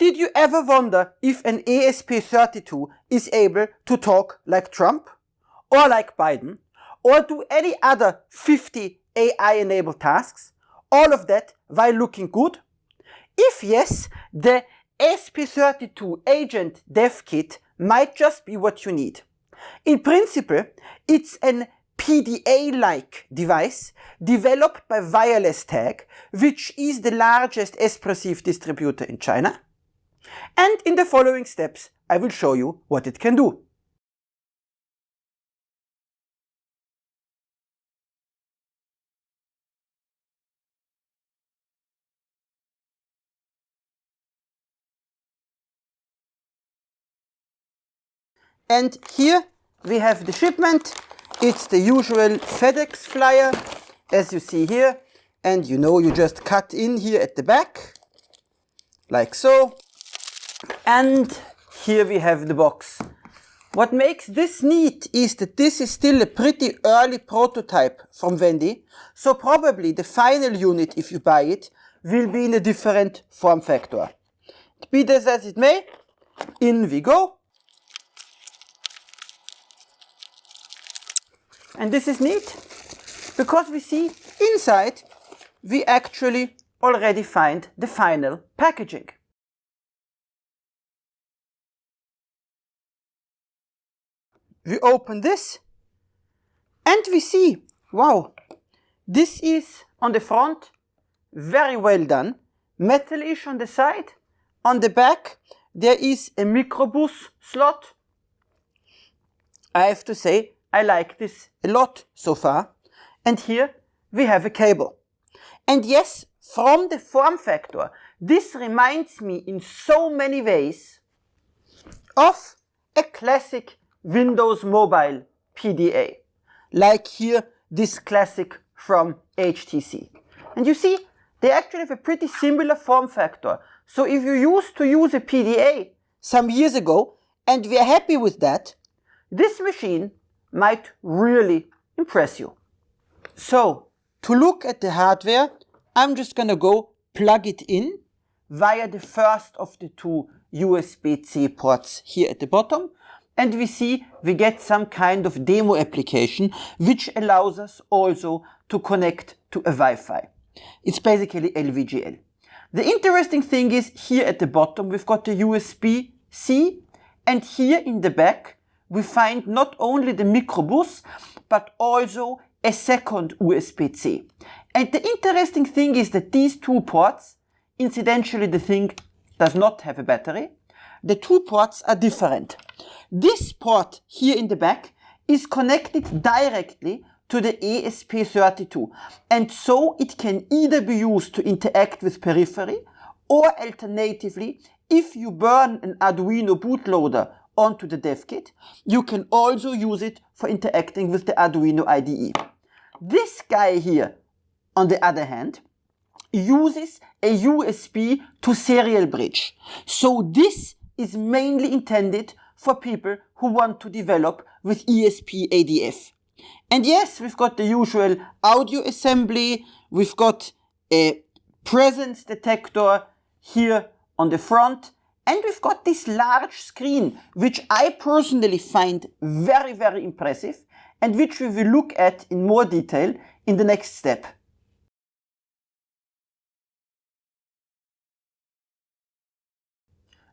Did you ever wonder if an ESP32 is able to talk like Trump, or like Biden, or do any other 50 AI-enabled tasks, all of that while looking good? If yes, the ESP32 Agent Dev Kit might just be what you need. In principle, it's an PDA-like device developed by Wireless Tag, which is the largest espressive distributor in China. And in the following steps, I will show you what it can do. And here we have the shipment. It's the usual FedEx flyer, as you see here. And you know, you just cut in here at the back, like so. And here we have the box. What makes this neat is that this is still a pretty early prototype from Wendy. So probably the final unit, if you buy it, will be in a different form factor. Be this as it may, in we go. And this is neat, because we see inside, we actually already find the final packaging. We open this, and we see, wow, this is on the front, very well done, metalish on the side. On the back, there is a microbus slot. I have to say, I like this a lot so far. And here we have a cable. And yes, from the form factor, this reminds me in so many ways of a classic Windows Mobile PDA. Like here, this classic from HTC. And you see, they actually have a pretty similar form factor. So if you used to use a PDA some years ago, and we are happy with that, this machine might really impress you. So, to look at the hardware, I'm just gonna go plug it in via the first of the two USB-C ports here at the bottom. And we see we get some kind of demo application, which allows us also to connect to a Wi-Fi. It's basically LVGL. The interesting thing is here at the bottom, we've got the USB-C, and here in the back, we find not only the microbus, but also a second USB-C. And the interesting thing is that these two ports, incidentally the thing does not have a battery, the two ports are different. This port here in the back is connected directly to the ESP32, and so it can either be used to interact with periphery, or alternatively, if you burn an Arduino bootloader onto the dev kit, you can also use it for interacting with the Arduino IDE. This guy here, on the other hand, uses a USB to serial bridge. So this is mainly intended for people who want to develop with ESP-ADF. And yes, we've got the usual audio assembly, we've got a presence detector here on the front, and we've got this large screen, which I personally find very, very impressive, and which we will look at in more detail in the next step.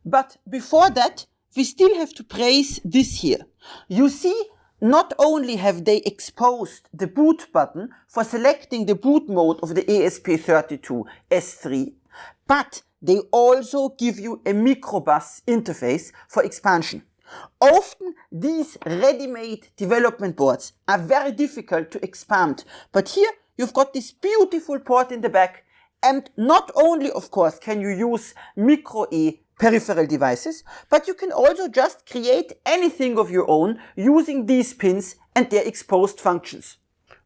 But before that, we still have to praise this here. You see, not only have they exposed the boot button for selecting the boot mode of the ESP32 S3, but they also give you a microbus interface for expansion. Often these ready-made development boards are very difficult to expand, but here you've got this beautiful port in the back, and not only, of course, can you use micro-E peripheral devices, but you can also just create anything of your own using these pins and their exposed functions.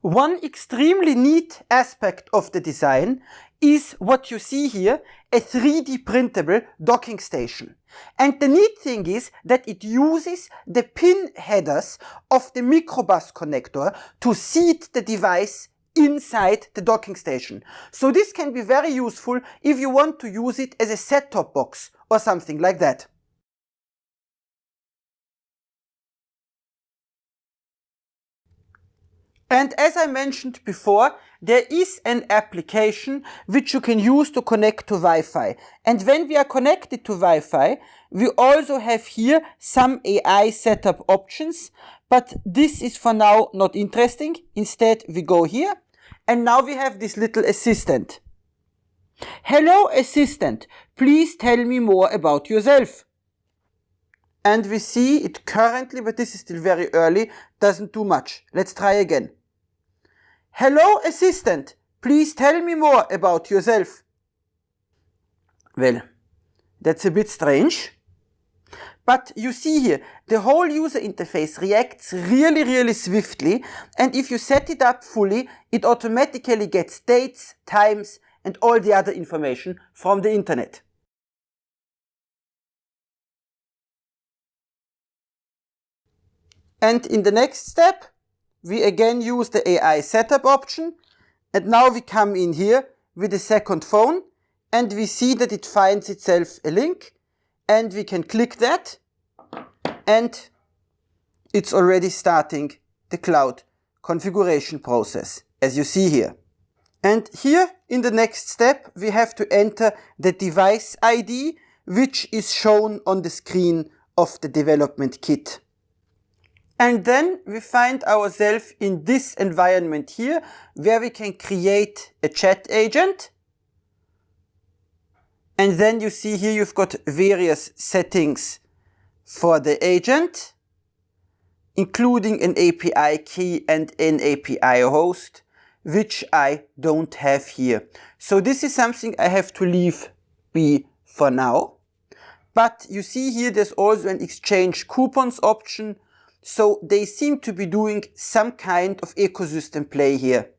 One extremely neat aspect of the design is what you see here, a 3D printable docking station. And the neat thing is that it uses the pin headers of the microbus connector to seat the device inside the docking station. So this can be very useful if you want to use it as a set-top box or something like that. And as I mentioned before, there is an application which you can use to connect to Wi-Fi. And when we are connected to Wi-Fi, we also have here some AI setup options, but this is for now not interesting. Instead, we go here, and now we have this little assistant. Hello, assistant, please tell me more about yourself. And we see it currently, but this is still very early, doesn't do much. Let's try again. Hello, assistant, please tell me more about yourself. Well, that's a bit strange. But you see here, the whole user interface reacts really swiftly, and if you set it up fully, it automatically gets dates, times, and all the other information from the internet. And in the next step, we again use the AI setup option, and now we come in here with the second phone, and we see that it finds itself a link, and we can click that, and it's already starting the cloud configuration process, as you see here. And here in the next step, we have to enter the device ID, which is shown on the screen of the development kit. And then we find ourselves in this environment here, where we can create a chat agent. And then you see here you've got various settings for the agent, including an API key and an API host, which I don't have here. So this is something I have to leave be for now. But you see here there's also an exchange coupons option. So they seem to be doing some kind of ecosystem play here.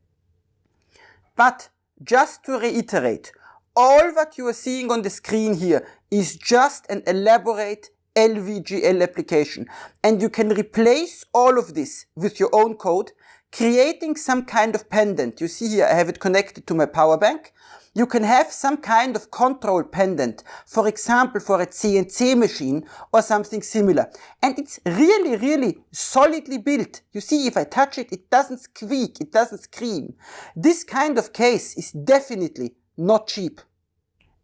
But just to reiterate, all what you are seeing on the screen here is just an elaborate LVGL application. And you can replace all of this with your own code, creating some kind of pendant. You see here I have it connected to my power bank. You can have some kind of control pendant, for example, for a CNC machine or something similar. And it's really solidly built. You see, if I touch it, it doesn't squeak, it doesn't scream. This kind of case is definitely not cheap.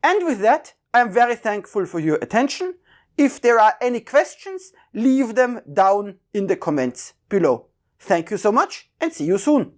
And with that, I'm very thankful for your attention. If there are any questions, leave them down in the comments below. Thank you so much and see you soon.